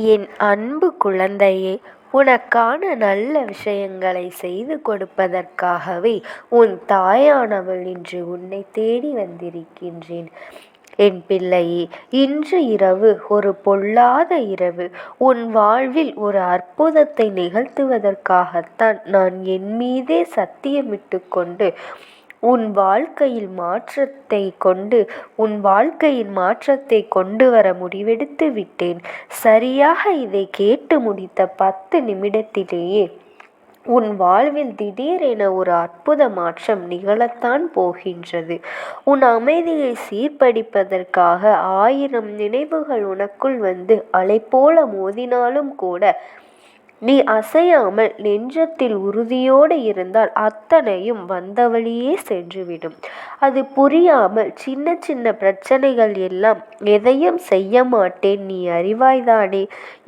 என் அன்பு குழந்தையே, உனக்கான நல்ல விஷயங்களை செய்து கொடுப்பதற்காகவே உன் தாயானவள் இன்று உன்னை தேடி வந்திருக்கின்றேன். என் பிள்ளையே, இன்று இரவு ஒரு பொல்லாத இரவு. உன் வாழ்வில் ஒரு அற்புதத்தை நிகழ்த்துவதற்காகத்தான் நான் என் மீதே சத்தியமிட்டு கொண்டு உன் வாழ்க்கையின் மாற்றத்தை கொண்டு வர முடிவெடுத்து விட்டேன். சரியாக இதை கேட்டு முடித்த 10 நிமிடத்திலேயே உன் வாழ்வில் திடீரென ஒரு அற்புத மாற்றம் நிகழத்தான் போகின்றது. உன் அமைதியை சீர்படிப்பதற்காக 1000 நினைவுகள் உனக்குள் வந்து அலை போல மோதினாலும் கூட நீ அசையாமல் நெஞ்சத்தில் உறுதியோடு இருந்தால் அத்தனையும் வந்த வழியே சென்றுவிடும். அது புரியாமல் சின்ன சின்ன பிரச்சனைகள் எல்லாம் எதையும் செய்ய மாட்டேன் நீ அறிவாய்தானே.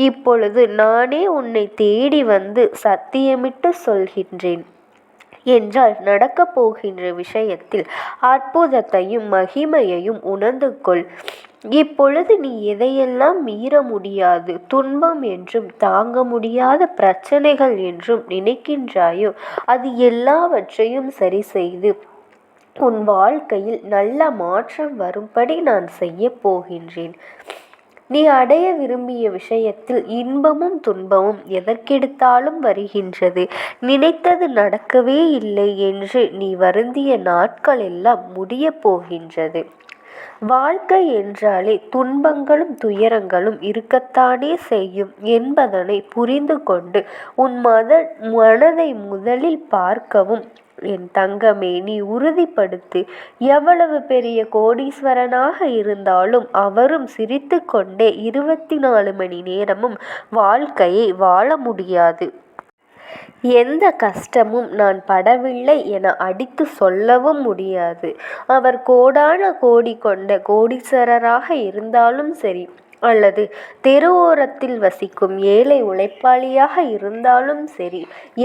இப்பொழுது நானே உன்னை தேடி வந்து சத்தியமிட்டு சொல்கின்றேன் என்றால் நடக்கப் போகின்ற விஷயத்தில் அற்புதத்தையும் மகிமையையும் உணர்ந்து கொள். இப்பொழுது நீ எதையெல்லாம் மீற முடியாது, துன்பம் என்றும் தாங்க முடியாத பிரச்சனைகள் என்றும் நினைக்கின்றாயோ அது எல்லாவற்றையும் சரி செய்து உன் வாழ்க்கையில் நல்ல மாற்றம் வரும்படி நான் செய்ய போகின்றேன். நீ அடைய விரும்பிய விஷயத்தில் இன்பமும் துன்பமும் எதற்கெடுத்தாலும் வருகின்றது. நினைத்தது நடக்கவே இல்லை என்று நீ வருந்திய நாட்கள் எல்லாம் முடிய போகின்றது. வாழ்க்கை என்றாலே துன்பங்களும் துயரங்களும் இருக்கத்தானே செய்யும் என்பதனை புரிந்து கொண்டு உன் மனதை முதலில் பார்க்கவும் என் தங்கமே நீ உறுதிப்படுத்து. எவ்வளவு பெரிய கோடீஸ்வரனாக இருந்தாலும் அவரும் சிரித்து கொண்டே 24 மணி நேரமும் வாழ்க்கையை வாழ முடியாது. எந்த கஷ்டமும் நான் படவில்லை என அடித்து சொல்லவும் முடியாது. அவர் கோடான கோடி கொண்ட கோடீஸ்வரராக இருந்தாலும் சரி, அல்லது தெருவோரத்தில் வசிக்கும் ஏழை உழைப்பாளியாக இருந்தாலும் சரி,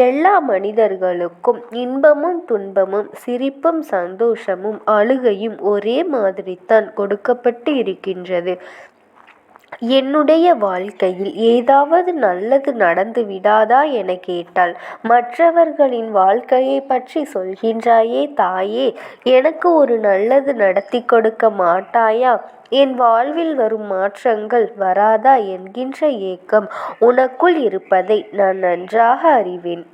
எல்லா மனிதர்களுக்கும் இன்பமும் துன்பமும் சிரிப்பும் சந்தோஷமும் அழுகையும் ஒரே மாதிரித்தான் கொடுக்கப்பட்டு இருக்கின்றது. என்னுடைய வாழ்க்கையில் ஏதாவது நல்லது நடந்து விடாதா என கேட்டால், மற்றவர்களின் வாழ்க்கையை பற்றி சொல்கின்றாயே தாயே, எனக்கு ஒரு நல்லது நடத்தி கொடுக்க மாட்டாயா? என் வாழ்வில் வரும் மாற்றங்கள் வராதா என்கின்ற ஏக்கம் உனக்குள் இருப்பதை நான் நன்றாக அறிவேன்.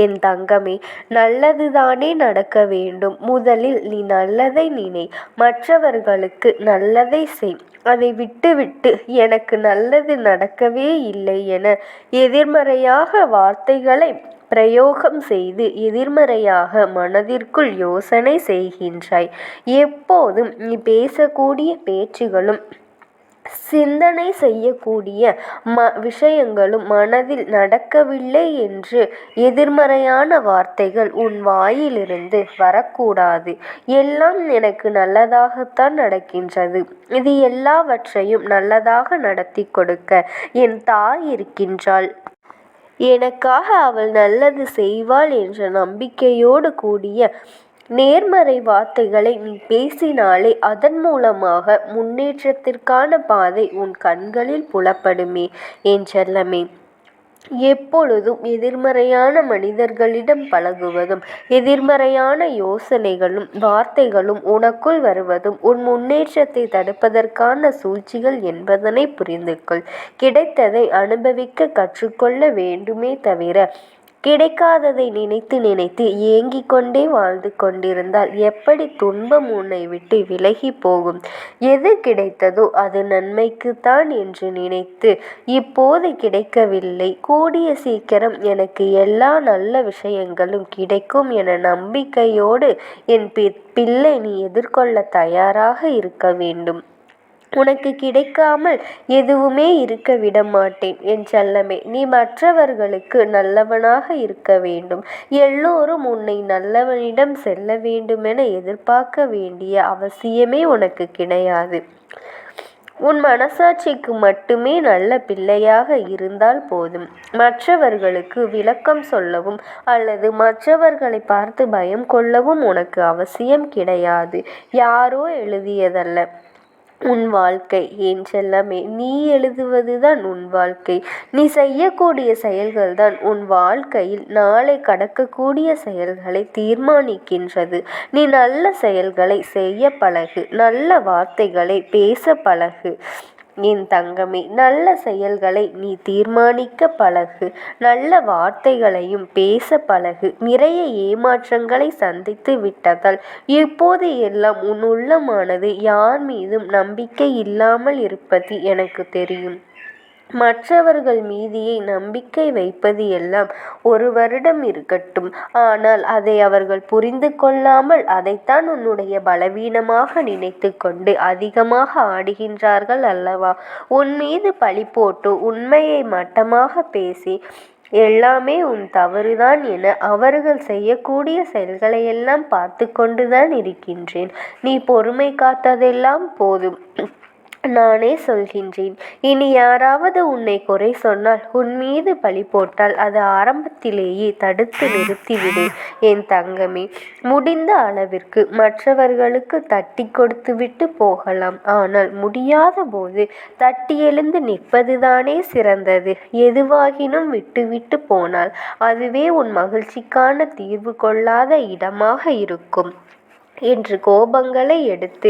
என் தங்கமே, நல்லதுதானே நடக்க வேண்டும். முதலில் நீ நல்லதை நினை, மற்றவர்களுக்கு நல்லதை செய். அதை விட்டுவிட்டு எனக்கு நல்லது நடக்கவே இல்லை என எதிர்மறையாக வார்த்தைகளை பிரயோகம் செய்து எதிர்மறையாக மனதிற்குள் யோசனை செய்கின்றாய். எப்போதும் நீ பேசக்கூடிய பேச்சுகளும் சிந்தனை செய்யக்கூடிய விஷயங்களும் மனதில் நடக்கவில்லை என்று எதிர்மறையான வார்த்தைகள் உன் வாயிலிருந்து வரக்கூடாது. எல்லாம் எனக்கு நல்லதாகத்தான் நடக்கின்றது. இது எல்லாவற்றையும் நல்லதாக நடத்தி கொடுக்க என் தாய் இருக்கின்றாள். எனக்காக அவள் நல்லது செய்வாள் என்ற நம்பிக்கையோடு கூடிய நேர்மறை வார்த்தைகளை நீ பேசினாலே அதன் மூலமாக முன்னேற்றத்திற்கான பாதை உன் கண்களில் புலப்படுமே. என் செல்லமே, எப்பொழுதும் எதிர்மறையான மனிதர்களிடம் பழகுவதும் எதிர்மறையான யோசனைகளும் வார்த்தைகளும் உனக்குள் வருவதும் உன் முன்னேற்றத்தை தடுப்பதற்கான சூழ்ச்சிகள் என்பதனை புரிந்து கொள். கிடைத்ததை அனுபவிக்க கற்றுக்கொள்ள வேண்டுமே தவிர கிடைக்காததை நினைத்து நினைத்து ஏங்கிக் கொண்டே வாழ்ந்து கொண்டிருந்தால் எப்படி துன்பம் உன்னை விட்டு விலகி போகும்? எது கிடைத்ததோ அது நன்மைக்குத்தான் என்று நினைத்து இப்போது கிடைக்கவில்லை, கூடிய சீக்கிரம் எனக்கு எல்லா நல்ல விஷயங்களும் கிடைக்கும் என நம்பிக்கையோடு என் பிள்ளை நீ எதிர்கொள்ள தயாராக இருக்க வேண்டும். உனக்கு கிடைக்காமல் எதுவுமே இருக்க விட மாட்டேன் என் செல்லமே. நீ மற்றவர்களுக்கு நல்லவனாக இருக்க வேண்டும். எல்லோரும் உன்னை நல்லவனிடம் செல்ல வேண்டுமென எதிர்பார்க்க வேண்டிய அவசியமே உனக்கு கிடையாது. உன் மனசாட்சிக்கு மட்டுமே நல்ல பிள்ளையாக இருந்தால் போதும். மற்றவர்களுக்கு விளக்கம் சொல்லவும் அல்லது மற்றவர்களை பார்த்து பயம் கொள்ளவும் உனக்கு அவசியம் கிடையாது. யாரோ எழுதியதல்ல, உன் வாழ்க்கை. என் செல்லமே, நீ எழுதுவதுதான் உன் வாழ்க்கை. நீ செய்யக்கூடிய செயல்கள்தான் உன் வாழ்க்கையில் நாளை கடக்கக்கூடிய செயல்களை தீர்மானிக்கின்றது. நீ நல்ல செயல்களை செய்ய பழகு, நல்ல வார்த்தைகளை பேச பழகு. என் தங்கமே, நல்ல செயல்களை நீ தீர்மானிக்க பழகு, நல்ல வார்த்தைகளையும் பேச பழகு. நிறைய ஏமாற்றங்களை சந்தித்து விட்டதால் இப்போது எல்லாம் உன் உள்ளமானது யார் மீதும் நம்பிக்கை இல்லாமல் இருப்பது எனக்கு தெரியும். மற்றவர்கள் மீதியே நம்பிக்கை வைப்பது எல்லாம் ஒரு வருடம் இருக்கட்டும், ஆனால் அதை அவர்கள் புரிந்து கொள்ளாமல் அதைத்தான் உன்னுடைய பலவீனமாக நினைத்து கொண்டு அதிகமாக ஆடுகின்றார்கள் அல்லவா? உன் மீது பழி போட்டு உண்மையை மட்டமாக பேசி எல்லாமே உன் தவறுதான் என அவர்கள் செய்யக்கூடிய செயல்களையெல்லாம் பார்த்து கொண்டுதான் இருக்கின்றேன். நீ பொறுமை காத்ததெல்லாம் போதும். நானே சொல்கின்றேன், இனி யாராவது உன்னை குறை சொன்னால், உன் மீது பழி போட்டால் அது ஆரம்பத்திலேயே தடுத்து நிறுத்திவிடு. என் தங்கமே, முடிந்த அளவிற்கு மற்றவர்களுக்கு தட்டி கொடுத்துவிட்டு போகலாம். ஆனால் முடியாத போது தட்டி எழுந்து நிற்பதுதானே சிறந்தது. எதுவாகினும் விட்டுவிட்டு போனால் அதுவே உன் மகிழ்ச்சிக்கான தீர்வு கொள்ளாத இடமாக இருக்கும் என்று கோபங்களை எடுத்து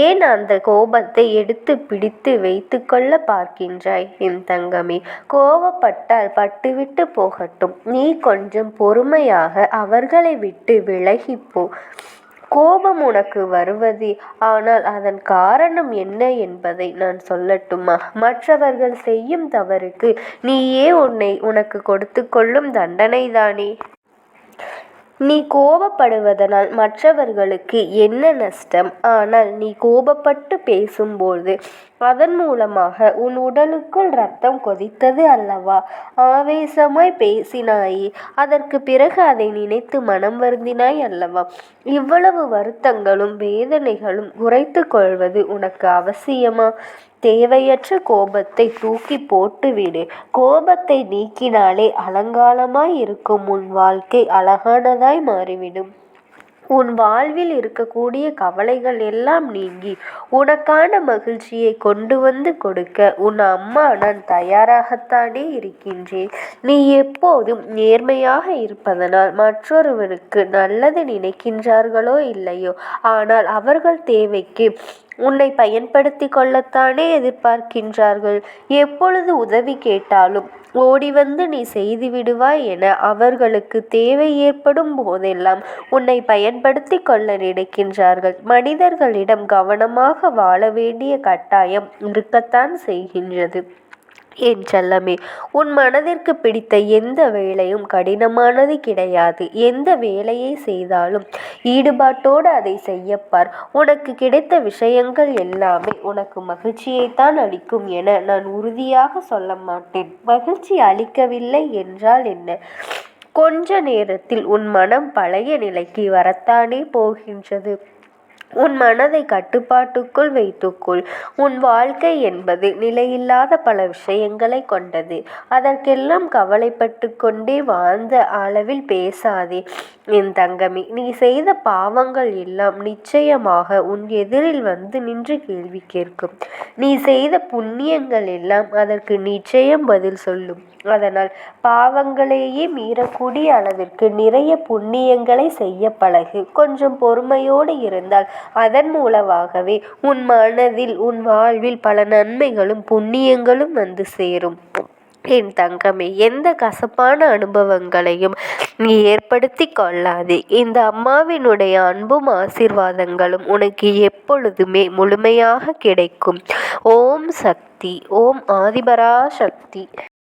ஏன் அந்த கோபத்தை எடுத்து பிடித்து வைத்து கொள்ள பார்க்கின்றாய்? என் தங்கமே, கோபப்பட்டால் பட்டுவிட்டு போகட்டும். நீ கொஞ்சம் பொறுமையாக அவர்களை விட்டு விலகிப்போ. கோபம் உனக்கு வருவது, ஆனால் அதன் காரணம் என்ன என்பதை நான் சொல்லட்டுமா? மற்றவர்கள் செய்யும் தவறுக்கு நீயே உனக்கு கொடுத்து கொள்ளும் தண்டனைதானே. நீ கோபப்படுவதனால் மற்றவர்களுக்கு என்ன நஷ்டம்? ஆனால் நீ கோபப்பட்டு பேசும்போது அதன் மூலமாக உன் உடலுக்குள் இரத்தம் கொதித்தது அல்லவா? ஆவேசமாய் பேசினாயே, அதற்கு பிறகு அதை நினைத்து மனம் வருந்தினாய் அல்லவா? இவ்வளவு வருத்தங்களும் வேதனைகளும் குறைத்து கொள்வது உனக்கு அவசியமா? தேவையற்ற கோபத்தை தூக்கி போட்டுவிடு. கோபத்தை நீக்கினாலே அலங்காலமாய் இருக்கும் உன் வாழ்க்கை அழகானதாய் மாறிவிடும். உன் வாழ்வில் இருக்கக்கூடிய கவலைகள் எல்லாம் நீங்கி உனக்கான மகிழ்ச்சியை கொண்டு வந்து கொடுக்க உன் அம்மா நான் தயாராகத்தானே இருக்கின்றேன். நீ எப்போதும் நேர்மையாக இருப்பதனால் மற்றொருவருக்கு நல்லது நினைக்கின்றார்களோ இல்லையோ, ஆனால் அவர்கள் தேவைக்கு உன்னை பயன்படுத்தி கொள்ளத்தானே எதிர்பார்க்கின்றார்கள். எப்பொழுது உதவி கேட்டாலும் ஓடி வந்து நீ செய்து விடுவாய் என அவர்களுக்கு தேவை ஏற்படும் போதெல்லாம் உன்னை பயன்படுத்தி கொள்ள நினைக்கின்றார்கள். மனிதர்களிடம் கவனமாக வாழ வேண்டிய கட்டாயம் இருக்கத்தான் செய்கின்றது. என் செல்லமே, உன் மனதிற்கு பிடித்த எந்த வேலையும் கடினமானது கிடையாது. எந்த வேலையை செய்தாலும் ஈடுபாட்டோடு அதை செய்யப்பார். உனக்கு கிடைத்த விஷயங்கள் எல்லாமே உனக்கு மகிழ்ச்சியைத்தான் அளிக்கும் என நான் உறுதியாக சொல்ல மாட்டேன். மகிழ்ச்சி அளிக்கவில்லை என்றால் என்ன? கொஞ்ச நேரத்தில் உன் மனம் பழைய நிலைக்கு வரத்தானே போகின்றது. உன் மனதை கட்டுப்பாட்டுக்குள் வைத்துக்கொள். உன் வாழ்க்கை என்பது நிலையில்லாத பல விஷயங்களை கொண்டது. அதற்கெல்லாம் கவலைப்பட்டு கொண்டே வாழ்ந்த அளவில் பேசாதே என் தங்கமே. நீ செய்த பாவங்கள் எல்லாம் நிச்சயமாக உன் எதிரில் வந்து நின்று கேள்வி கேட்கும். நீ செய்த புண்ணியங்கள் எல்லாம் அதற்கு நிச்சயம் பதில் சொல்லும். அதனால் பாவங்களையே மீறக்கூடிய அளவிற்கு நிறைய புண்ணியங்களை செய்ய பழகு. கொஞ்சம் பொறுமையோடு இருந்தால் அதன் மூலமாகவே உன் மனதில் உன் வாழ்வில் பல நன்மைகளும் புண்ணியங்களும் வந்து சேரும். என் தங்கமே, எந்த கசப்பான அனுபவங்களையும் நீ ஏற்படுத்தி கொள்ளாதே. இந்த அம்மாவினுடைய அன்பும் ஆசீர்வாதங்களும் உனக்கு எப்பொழுதுமே முழுமையாக கிடைக்கும். ஓம் சக்தி. ஓம் ஆதிபரா சக்தி.